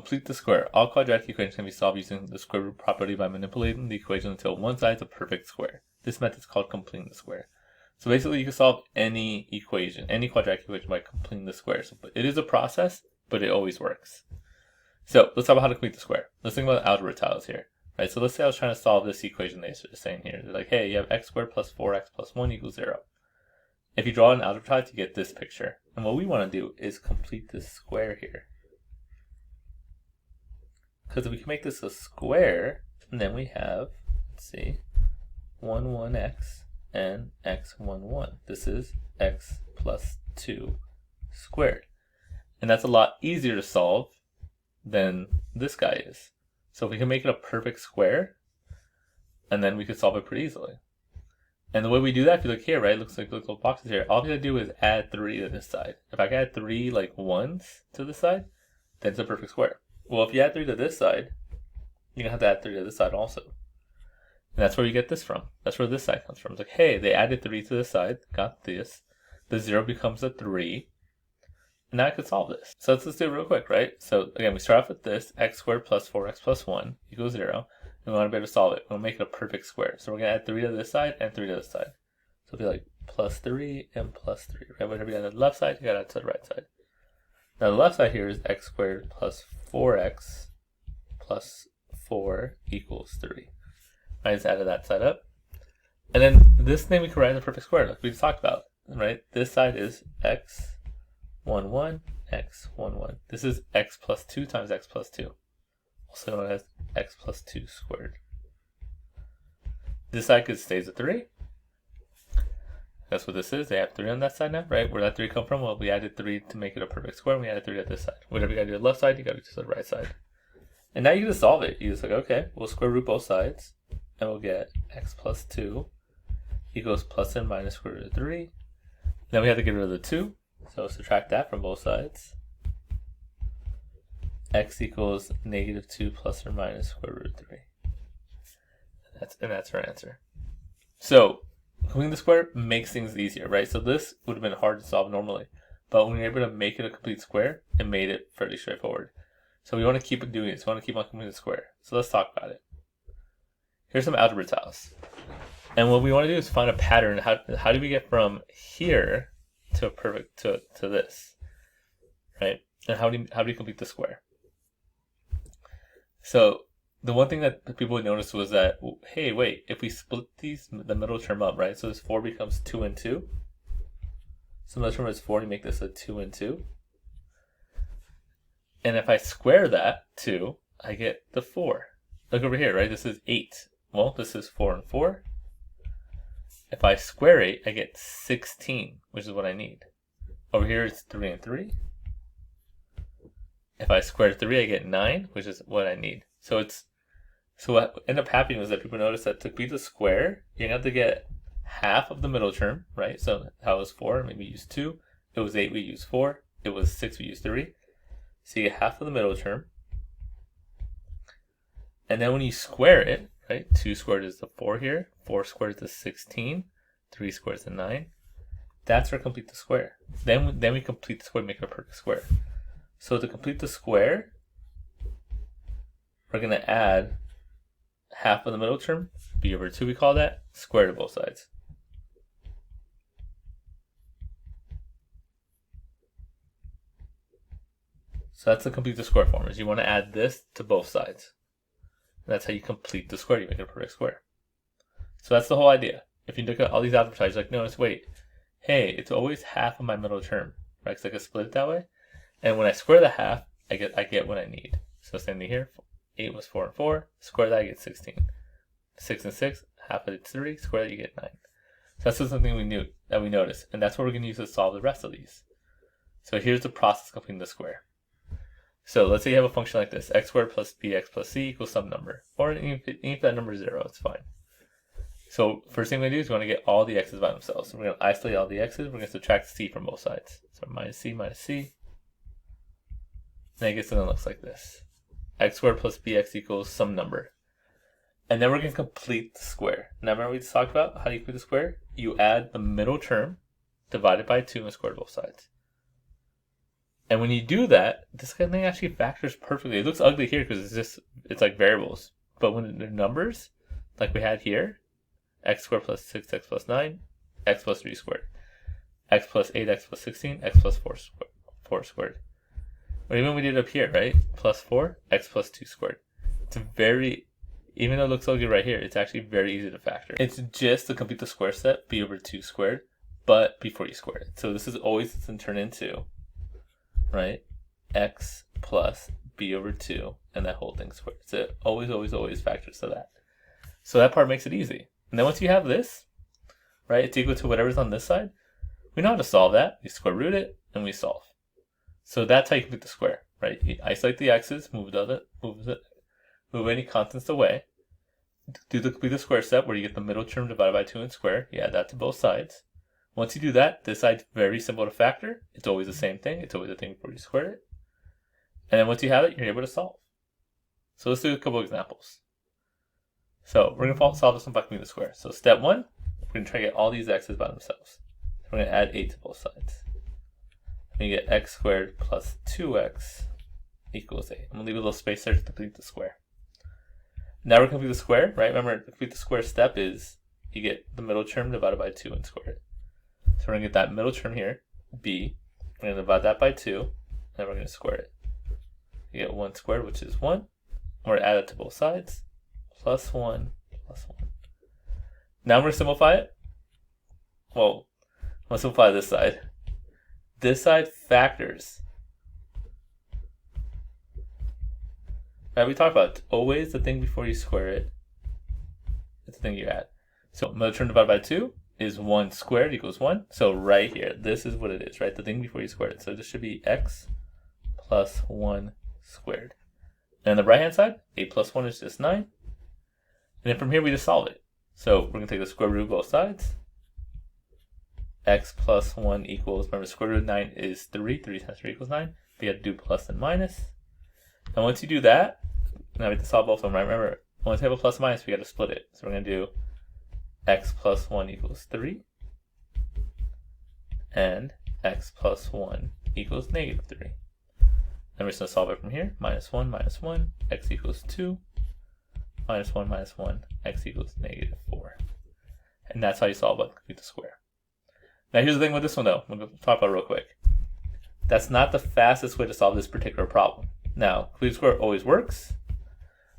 complete the square. All quadratic equations can be solved using the square root property by manipulating the equation until one side is a perfect square. This method is called completing the square. So basically you can solve any equation, any quadratic equation by completing the square. So it is a process, but it always works. So let's talk about how to complete the square. Let's think about algebra tiles here. Right, so let's say I was trying to solve this equation they're saying here. They're like, hey, you have x squared plus 4x plus 1 equals 0. If you draw an algebra tile, you get this picture. And what we want to do is complete this square here. Because if we can make this a square, then we have, let's see, 1, 1x and x, 1, 1. This is x plus 2 squared. And that's a lot easier to solve than this guy is. So if we can make it a perfect square, and then we could solve it pretty easily. And the way we do that, if you look here, right, it looks like little boxes here. All we gotta do is add 3 to this side. If I can add 3 like 1s to this side, then it's a perfect square. Well, if you add 3 to this side, you're gonna have to add 3 to this side also. And that's where you get this from. That's where this side comes from. It's like, hey, they added 3 to this side, got this. The 0 becomes a 3. And now I could solve this. So let's just do it real quick, right? So again, we start off with this, x squared plus 4x plus 1 equals 0. And we want to be able to solve it. We want to make it a perfect square. So we're going to add 3 to this side and 3 to this side. So it'll be like plus 3 and plus 3. Right? Whenever you add to the left side, you got to add to the right side. Now the left side here is x squared plus 4x plus 4 equals 3. I just added that side up. And then this thing we can write as a perfect square, like we just talked about. Right? This side is x 1, 1, x, 1, 1. This is x plus 2 times x plus 2. Also known as x plus 2 squared. This side stays at 3. That's what this is. They have 3 on that side now, right? Where that 3 come from? Well, we added 3 to make it a perfect square, and we added 3 at this side. Whatever you gotta do to the left side, you gotta do to the right side. And now you can just solve it. You just like, okay, we'll square root both sides, and we'll get x plus 2 equals plus and minus square root of 3. Then we have to get rid of the 2. So subtract that from both sides. X equals negative 2 plus or minus square root of 3. And that's our answer. So completing the square makes things easier, right? So this would have been hard to solve normally. But when you're able to make it a complete square, it made it fairly straightforward. So we want to keep it doing it. So we want to keep on completing the square. So let's talk about it. Here's some algebra tiles. And what we want to do is find a pattern. How do we get from here to a perfect to this, right? And how do you complete the square? So the one thing that people would notice was that, hey, wait, if we split the middle term up, right? So this 4 becomes 2 and 2. So the middle term is 4 to make this a 2 and 2. And if I square that 2, I get the 4. Look over here, right? This is 8. Well, this is 4 and 4. If I square 8, I get 16, which is what I need. Over here, it's 3 and 3. If I square 3, I get 9, which is what I need. So what ended up happening was that people noticed that to complete the square, you're going to have to get half of the middle term, right? So that was 4, maybe use 2. It was 8, we use 4. It was 6, we use 3. So you get half of the middle term. And then when you square it, right, 2 squared is the 4 here, 4 squared is the 16, 3 squared is the 9. That's where complete the square. Then we complete the square, make it a perfect square. So to complete the square, we're going to add half of the middle term, b over 2 we call that, square to both sides. So that's to complete the square form, is you want to add this to both sides. And that's how you complete the square, you make it a perfect square. So that's the whole idea. If you look at all these advertisements, like, notice, wait, hey, it's always half of my middle term, right? Because I can split it that way. And when I square the half, I get what I need. So same thing here, 8 was 4 and 4, square that, I get 16. 6 and 6, half of it's 3, square that, you get 9. So that's just something we noticed, and that's what we're going to use to solve the rest of these. So here's the process of completing the square. So let's say you have a function like this, x squared plus bx plus c equals some number. Or even if that number is 0, it's fine. So first thing we're going to do is we want to get all the x's by themselves. So we're going to isolate all the x's. We're going to subtract c from both sides. So minus c. Then it gets something that looks like this. X squared plus bx equals some number. And then we're going to complete the square. Now remember we just talked about how do you complete the square? You add the middle term divided by 2 and square both sides. And when you do that, this kind of thing actually factors perfectly. It looks ugly here because it's like variables. But when they're numbers, like we had here, x squared plus 6x plus 9, x plus 3 squared, x plus 8x plus 16, x plus 4 squared. Or even we did up here, right? Plus 4, x plus 2 squared. It's very, even though it looks ugly right here, it's actually very easy to factor. It's just to complete the square step, b over 2 squared, but before you square it. So this is always going to turn into, right, x plus b over 2, and that whole thing squared. So it always factors to that. So that part makes it easy. And then once you have this, right, it's equal to whatever's on this side, we know how to solve that. We square root it, and we solve. So that's how you complete the square, right? You isolate the x's, move any constants away, complete the square step where you get the middle term divided by 2 and square. You add that to both sides. Once you do that, this side's very simple to factor. It's always the same thing. It's always the thing before you square it. And then once you have it, you're able to solve. So let's do a couple examples. So we're going to solve this one by completing the square. So step 1, we're going to try to get all these x's by themselves. So we're going to add 8 to both sides. And you get x squared plus 2x equals 8. I'm going to leave a little space there to complete the square. Now we're going to complete the square, right? Remember, to complete the square step is you get the middle term divided by 2 and square it. So we're going to get that middle term here, b. We're going to divide that by 2, and then we're going to square it. You get 1 squared, which is 1. We're going to add it to both sides. Plus 1, plus 1. Now we're going to simplify it. Well, I'm going to simplify this side. This side factors. Right, we talked about always the thing before you square it. It's the thing you add. So middle term divided by 2 is 1 squared equals 1. So right here, this is what it is, right? The thing before you square it. So this should be x plus 1 squared. And on the right hand side, 8 plus 1 is just 9. And then from here we just solve it. So we're going to take the square root of both sides. X plus 1 equals, remember square root of 9 is 3. 3 times 3 equals 9. We have to do plus and minus. And once you do that, now we have to solve both of them, right? Remember, once we have a plus and minus, we got to split it. So we're going to do x plus 1 equals 3. And x plus 1 equals negative 3. Then we're just going to solve it from here. Minus 1, x equals 2. Minus 1, x equals negative 4. And that's how you solve it, complete the square. Now here's the thing with this one though, I'm going to talk about it real quick. That's not the fastest way to solve this particular problem. Now, complete square always works,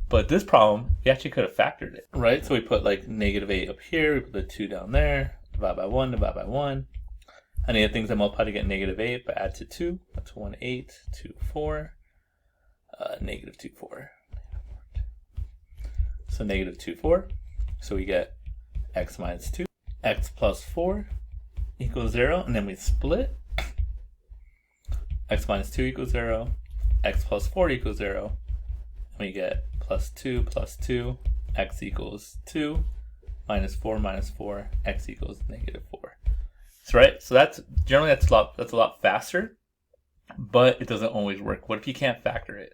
but this problem, we actually could have factored it, right? So we put like negative 8 up here, we put the 2 down there, divide by 1, divide by 1. Any of the things that multiply to get negative 8, but add to 2, that's 1, 8, 2, 4, negative 2, 4. So negative 2, 4. So we get x minus 2, x plus 4 equals 0, and then we split. X minus 2 equals 0, x plus 4 equals 0, and we get plus 2, x equals 2, minus 4, x equals negative 4. So right, so that's generally that's a lot faster, but it doesn't always work. What if you can't factor it?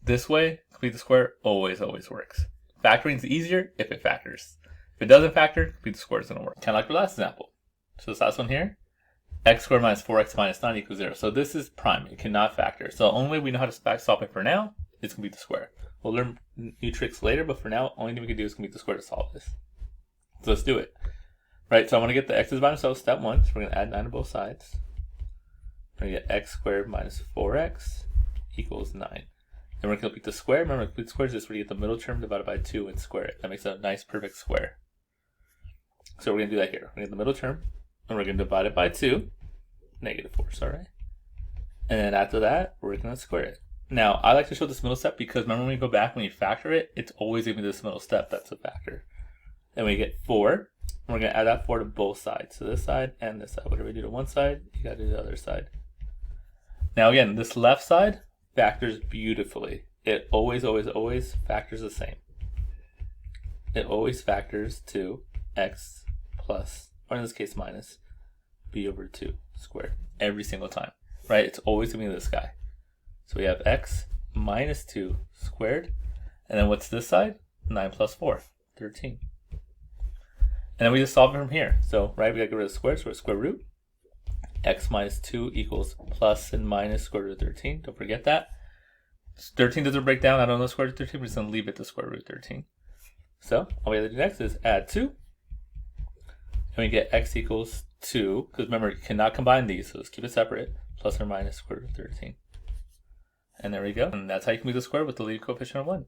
This way, complete the square always works. Factoring is easier if it factors. If it doesn't factor, complete the square is going to work. Kind of like the last example. So this last one here, x squared minus 4x minus 9 equals 0. So this is prime. It cannot factor. So the only way we know how to solve it for now is complete the square. We'll learn new tricks later, but for now, only thing we can do is complete the square to solve this. So let's do it. Right, so I want to get the x's by themselves, step 1. So we're going to add 9 to both sides. We're going to get x squared minus 4x equals 9. Then we're going to complete the square. Remember, complete square is just where you get the middle term divided by 2 and square it. That makes a nice perfect square. So we're going to do that here. We're going to get the middle term, and we're going to divide it by 2. Negative 4, sorry. And then after that, we're going to square it. Now, I like to show this middle step because remember when you go back, when you factor it, it's always going to be this middle step that's a factor. Then we get 4, and we're going to add that 4 to both sides. So this side and this side. Whatever you do to one side, you got to do the other side. Now again, this left side factors beautifully. It always factors the same. It always factors to x plus, or in this case minus, b over 2 squared every single time, right? It's always going to be this guy. So we have x minus 2 squared, and then what's this side? 9 plus 4, 13. And then we just solve it from here. So, right, we got to get rid of the square, so we're square root. x minus 2 equals plus and minus square root of 13. Don't forget that. 13 doesn't break down. I don't know square root of 13. We're just going to leave it to square root of 13. So all we have to do next is add 2. And we get x equals 2. Because remember, you cannot combine these. So let's keep it separate. Plus or minus square root of 13. And there we go. And that's how you can make the square with the leading coefficient of 1.